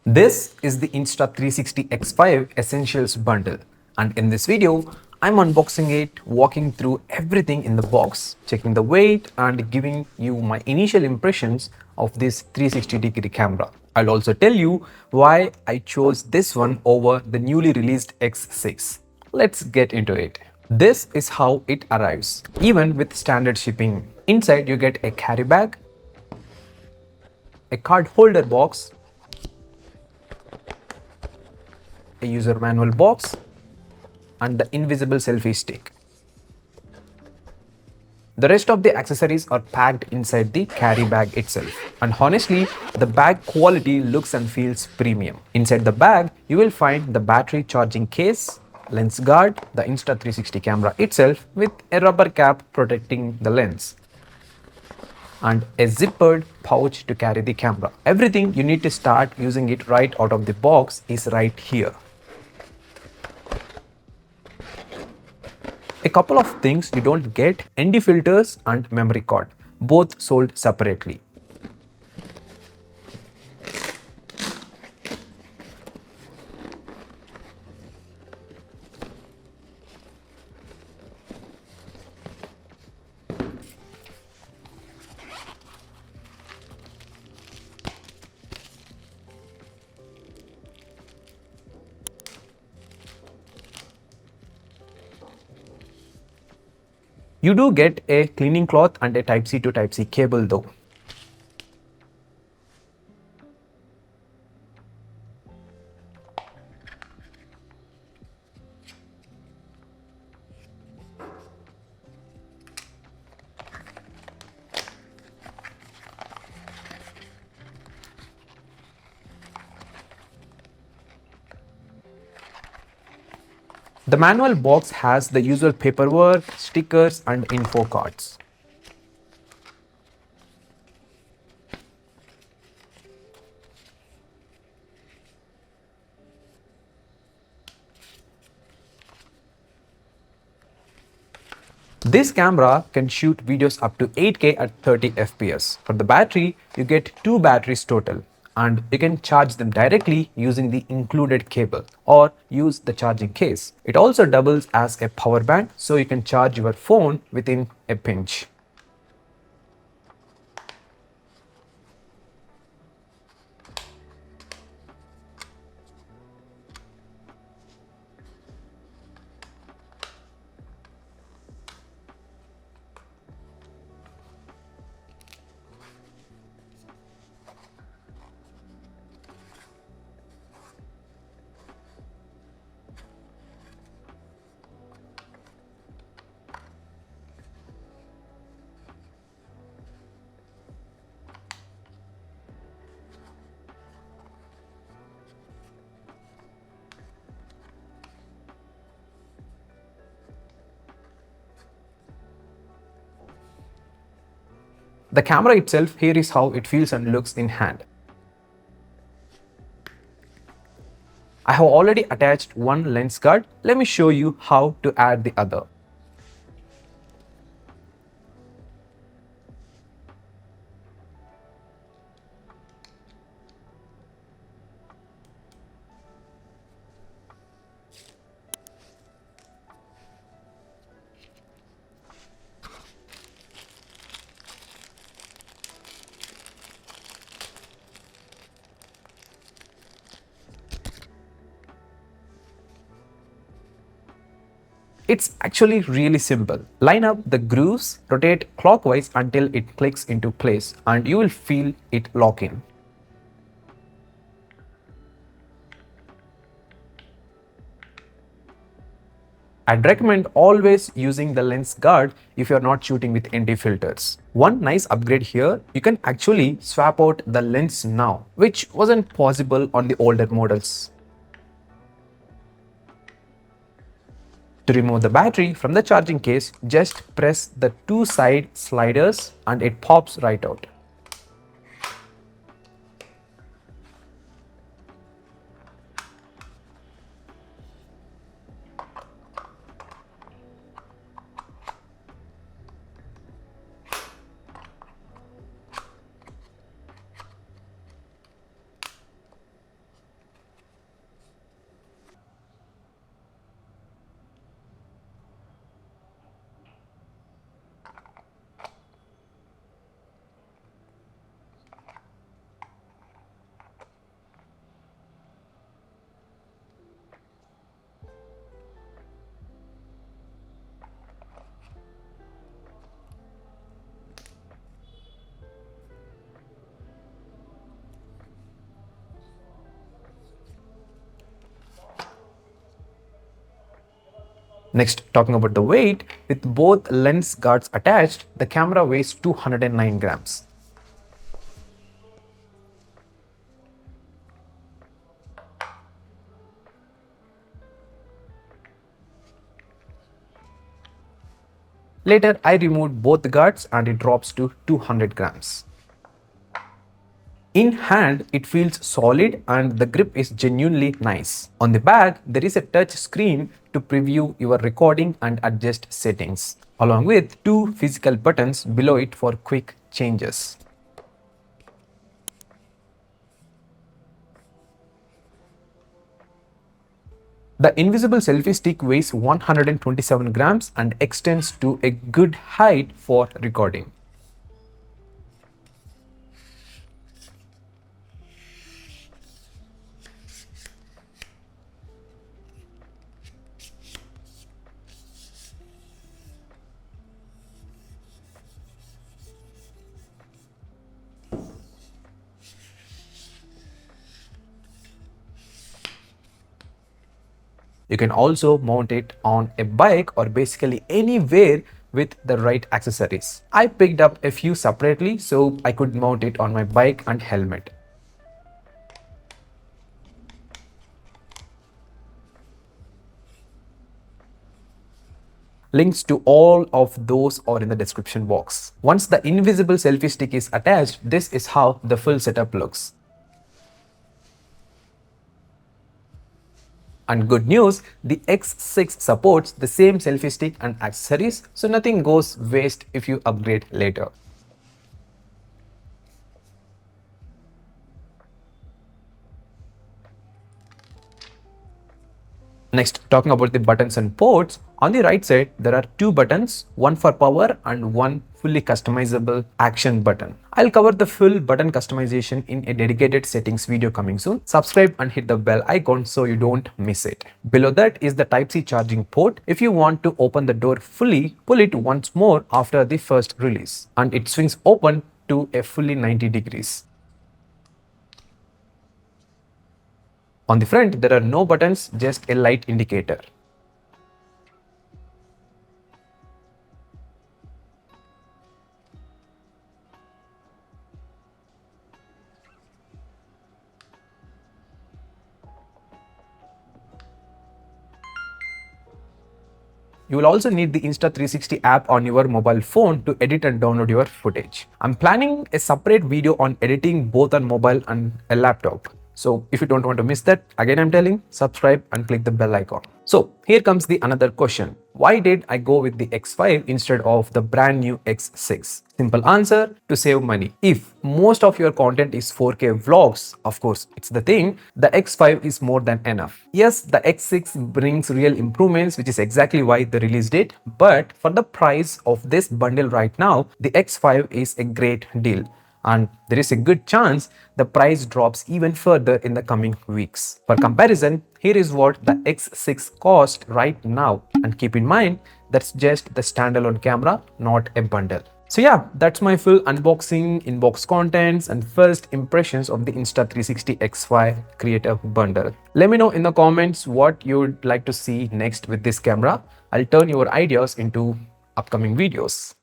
This is the Insta360 X5 Essentials Bundle, and in this video, I'm unboxing it, walking through everything in the box, checking the weight, and giving you my initial impressions of this 360-degree camera. I'll also tell you why I chose this one over the newly released X6. Let's get into it. This is how it arrives, even with standard shipping. Inside, you get a carry bag, a card holder box, a user manual box, and the invisible selfie stick. The rest of the accessories are packed inside the carry bag itself. And honestly, the bag quality looks and feels premium. Inside the bag, you will find the battery charging case, lens guard, the Insta360 camera itself with a rubber cap protecting the lens, and a zippered pouch to carry the camera. Everything you need to start using it right out of the box is right here. A couple of things you don't get: ND filters and memory card, both sold separately. You do get a cleaning cloth and a Type-C to Type-C cable though. The manual box has the usual paperwork, stickers, and info cards. This camera can shoot videos up to 8K at 30 FPS. For the battery, you get two batteries total, and you can charge them directly using the included cable or use the charging case. It also doubles as a power bank, so you can charge your phone within a pinch. The camera itself, here is how it feels and looks in hand. I have already attached one lens guard. Let me show you how to add the other. It's actually really simple. Line up the grooves, rotate clockwise until it clicks into place, and you will feel it lock in. I'd recommend always using the lens guard if you're not shooting with ND filters. One nice upgrade here, you can actually swap out the lens now, which wasn't possible on the older models. To remove the battery from the charging case, just press the two side sliders and it pops right out. Next, talking about the weight, with both lens guards attached, the camera weighs 209 grams. Later, I removed both the guards and it drops to 200 grams. In hand, it feels solid and the grip is genuinely nice. On the back, there is a touch screen to preview your recording and adjust settings, along with two physical buttons below it for quick changes. The invisible selfie stick weighs 127 grams and extends to a good height for recording. You can also mount it on a bike or basically anywhere with the right accessories. I picked up a few separately so I could mount it on my bike and helmet. Links to all of those are in the description box. Once the invisible selfie stick is attached, this is how the full setup looks. And good news, the X6 supports the same selfie stick and accessories, so nothing goes waste if you upgrade later. Next, talking about the buttons and ports, on the right side, there are two buttons, one for power and one fully customizable action button. I'll cover the full button customization in a dedicated settings video coming soon. Subscribe and hit the bell icon so you don't miss it. Below that is the Type-C charging port. If you want to open the door fully, pull it once more after the first release, and it swings open to a fully 90 degrees. On the front, there are no buttons, just a light indicator. You will also need the Insta360 app on your mobile phone to edit and download your footage. I'm planning a separate video on editing both on mobile and a laptop. So if you don't want to miss that, again I'm telling, subscribe and click the bell icon. So here comes the another question. Why did I go with the X5 instead of the brand new X6? Simple answer, to save money. If most of your content is 4K vlogs, of course, it's the thing, the X5 is more than enough. Yes, the X6 brings real improvements, which is exactly why they released it. But for the price of this bundle right now, the X5 is a great deal. And there is a good chance the price drops even further in the coming weeks. For comparison, here is what the X6 cost right now, and keep in mind that's just the standalone camera, not a bundle. So yeah, that's my full unboxing, inbox contents and first impressions of the Insta360 X5 Creator Bundle. Let me know in the comments what you'd like to see next with this camera. I'll turn your ideas into upcoming videos.